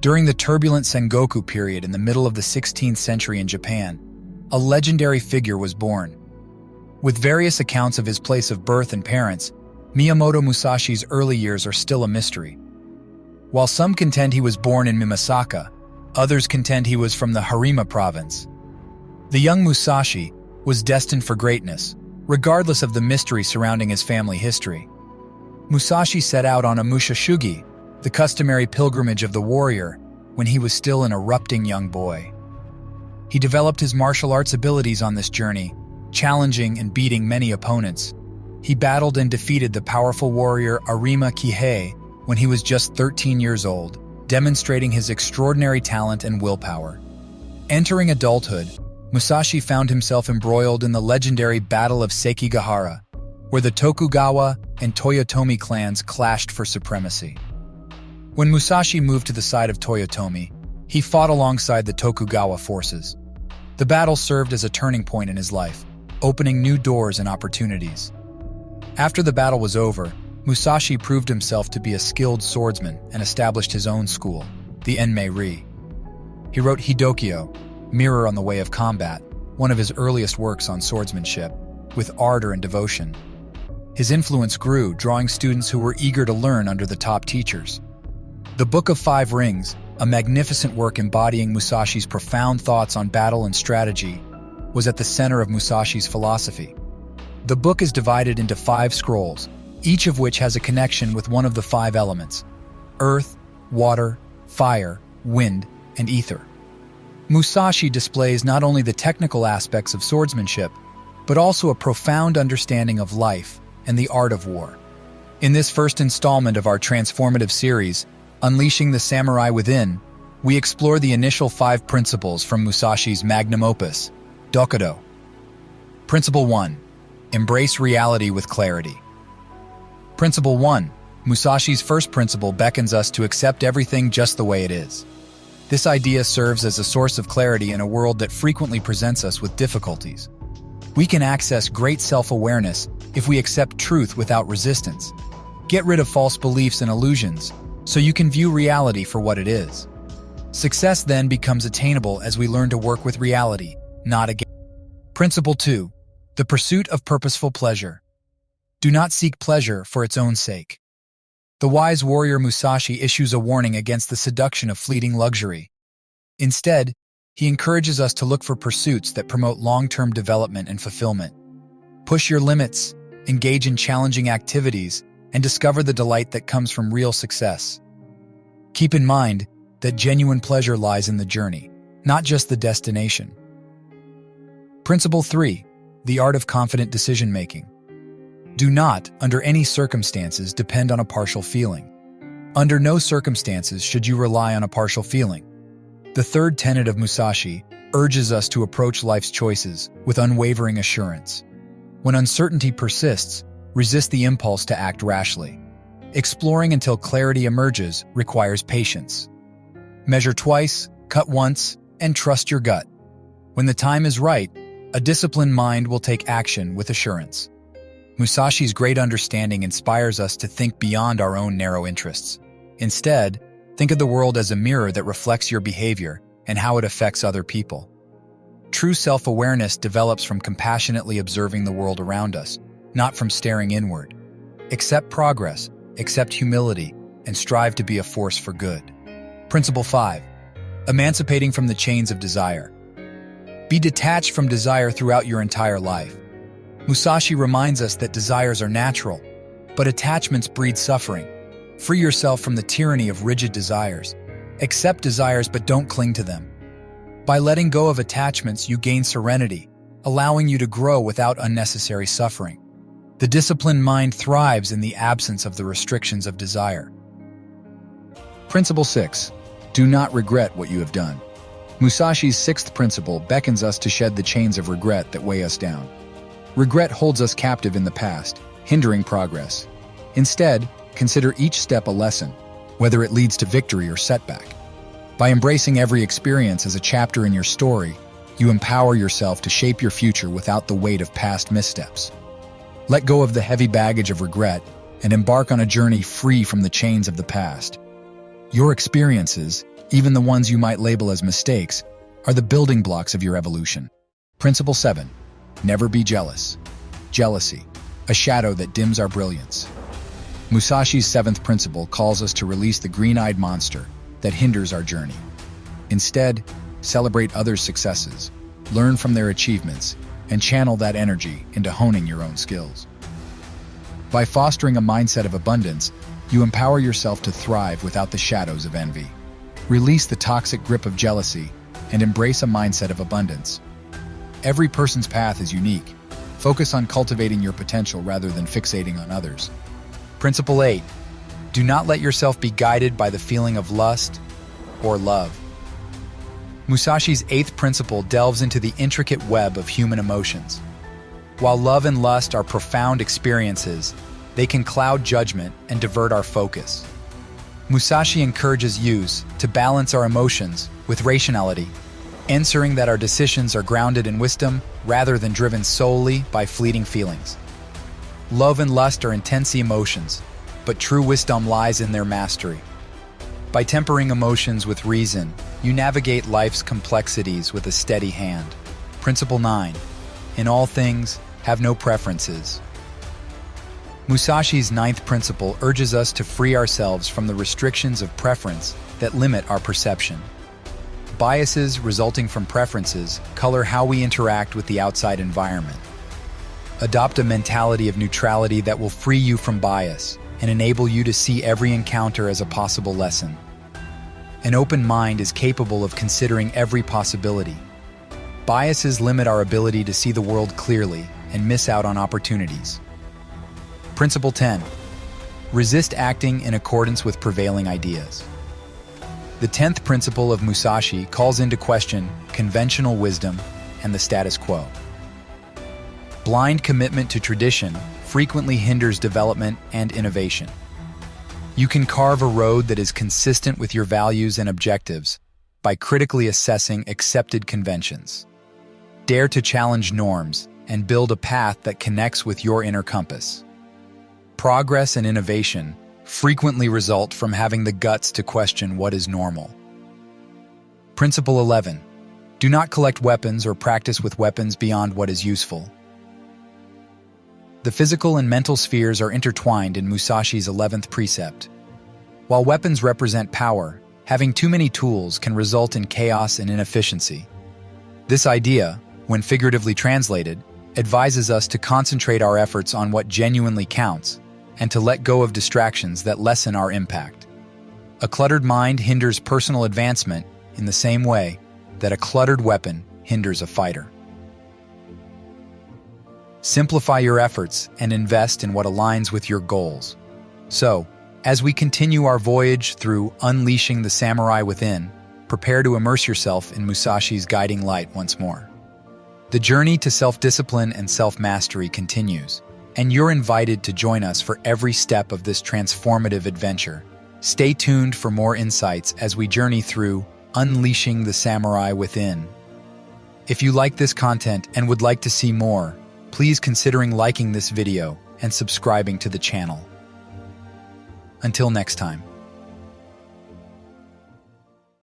During the turbulent Sengoku period in the middle of the 16th century in Japan, a legendary figure was born. With various accounts of his place of birth and parents, Miyamoto Musashi's early years are still a mystery. While some contend he was born in Mimasaka, others contend he was from the Harima province. The young Musashi was destined for greatness, regardless of the mystery surrounding his family history. Musashi set out on a mushashugi, the customary pilgrimage of the warrior, when he was still an erupting young boy. He developed his martial arts abilities on this journey, challenging and beating many opponents. He battled and defeated the powerful warrior Arima Kihei when he was just 13 years old, demonstrating his extraordinary talent and willpower. Entering adulthood, Musashi found himself embroiled in the legendary Battle of Sekigahara, where the Tokugawa and Toyotomi clans clashed for supremacy. When Musashi moved to the side of Toyotomi, he fought alongside the Tokugawa forces. The battle served as a turning point in his life, opening new doors and opportunities. After the battle was over, Musashi proved himself to be a skilled swordsman and established his own school, the Enmei-ri. He wrote Hidokyo, Mirror on the Way of Combat, one of his earliest works on swordsmanship, with ardor and devotion. His influence grew, drawing students who were eager to learn under the top teachers. The Book of Five Rings, a magnificent work embodying Musashi's profound thoughts on battle and strategy, was at the center of Musashi's philosophy. The book is divided into 5 scrolls, each of which has a connection with one of the 5 elements: earth, water, fire, wind, and ether. Musashi displays not only the technical aspects of swordsmanship, but also a profound understanding of life and the art of war. In this first installment of our transformative series, Unleashing the Samurai Within, we explore the initial 5 principles from Musashi's magnum opus, Dokudo. Principle 1. Embrace reality with clarity. Principle 1. Musashi's first principle beckons us to accept everything just the way it is. This idea serves as a source of clarity in a world that frequently presents us with difficulties. We can access great self-awareness if we accept truth without resistance. Get rid of false beliefs and illusions, so you can view reality for what it is. Success then becomes attainable as we learn to work with reality, not against. Principle 2. The pursuit of purposeful pleasure. Do not seek pleasure for its own sake. The wise warrior Musashi issues a warning against the seduction of fleeting luxury. Instead, he encourages us to look for pursuits that promote long-term development and fulfillment. Push your limits, engage in challenging activities, and discover the delight that comes from real success. Keep in mind that genuine pleasure lies in the journey, not just the destination. Principle 3. The art of confident decision-making. Do not, under any circumstances, depend on a partial feeling. Under no circumstances should you rely on a partial feeling. The third tenet of Musashi urges us to approach life's choices with unwavering assurance. When uncertainty persists, resist the impulse to act rashly. Exploring until clarity emerges requires patience. Measure twice, cut once, and trust your gut. When the time is right, a disciplined mind will take action with assurance. Musashi's great understanding inspires us to think beyond our own narrow interests. Instead, think of the world as a mirror that reflects your behavior and how it affects other people. True self-awareness develops from compassionately observing the world around us, not from staring inward. Accept progress, accept humility, and strive to be a force for good. Principle 5. Emancipating from the chains of desire. Be detached from desire throughout your entire life. Musashi reminds us that desires are natural, but attachments breed suffering. Free yourself from the tyranny of rigid desires. Accept desires but don't cling to them. By letting go of attachments, you gain serenity, allowing you to grow without unnecessary suffering. The disciplined mind thrives in the absence of the restrictions of desire. Principle 6. Do not regret what you have done. Musashi's 6th principle beckons us to shed the chains of regret that weigh us down. Regret holds us captive in the past, hindering progress. Instead, consider each step a lesson, whether it leads to victory or setback. By embracing every experience as a chapter in your story, you empower yourself to shape your future without the weight of past missteps. Let go of the heavy baggage of regret and embark on a journey free from the chains of the past. Your experiences, even the ones you might label as mistakes, are the building blocks of your evolution. Principle 7. Never be jealous. Jealousy, a shadow that dims our brilliance. Musashi's 7th principle calls us to release the green-eyed monster that hinders our journey. Instead, celebrate others' successes, learn from their achievements, and channel that energy into honing your own skills. By fostering a mindset of abundance, you empower yourself to thrive without the shadows of envy. Release the toxic grip of jealousy and embrace a mindset of abundance. Every person's path is unique. Focus on cultivating your potential rather than fixating on others. Principle 8. Do not let yourself be guided by the feeling of lust or love. Musashi's 8th principle delves into the intricate web of human emotions. While love and lust are profound experiences, they can cloud judgment and divert our focus. Musashi encourages use to balance our emotions with rationality, ensuring that our decisions are grounded in wisdom rather than driven solely by fleeting feelings. Love and lust are intense emotions, but true wisdom lies in their mastery. By tempering emotions with reason, you navigate life's complexities with a steady hand. Principle 9. In all things, have no preferences. Musashi's 9th principle urges us to free ourselves from the restrictions of preference that limit our perception. Biases resulting from preferences color how we interact with the outside environment. Adopt a mentality of neutrality that will free you from bias and enable you to see every encounter as a possible lesson. An open mind is capable of considering every possibility. Biases limit our ability to see the world clearly and miss out on opportunities. Principle 10. Resist acting in accordance with prevailing ideas. The 10th principle of Musashi calls into question conventional wisdom and the status quo. Blind commitment to tradition frequently hinders development and innovation. You can carve a road that is consistent with your values and objectives by critically assessing accepted conventions. Dare to challenge norms and build a path that connects with your inner compass. Progress and innovation frequently result from having the guts to question what is normal. Principle 11. Do not collect weapons or practice with weapons beyond what is useful. The physical and mental spheres are intertwined in Musashi's 11th precept. While weapons represent power, having too many tools can result in chaos and inefficiency. This idea, when figuratively translated, advises us to concentrate our efforts on what genuinely counts and to let go of distractions that lessen our impact. A cluttered mind hinders personal advancement in the same way that a cluttered weapon hinders a fighter. Simplify your efforts and invest in what aligns with your goals. So, as we continue our voyage through unleashing the samurai within, prepare to immerse yourself in Musashi's guiding light once more. The journey to self-discipline and self-mastery continues, and you're invited to join us for every step of this transformative adventure. Stay tuned for more insights as we journey through unleashing the samurai within. If you like this content and would like to see more, please consider liking this video and subscribing to the channel. Until next time.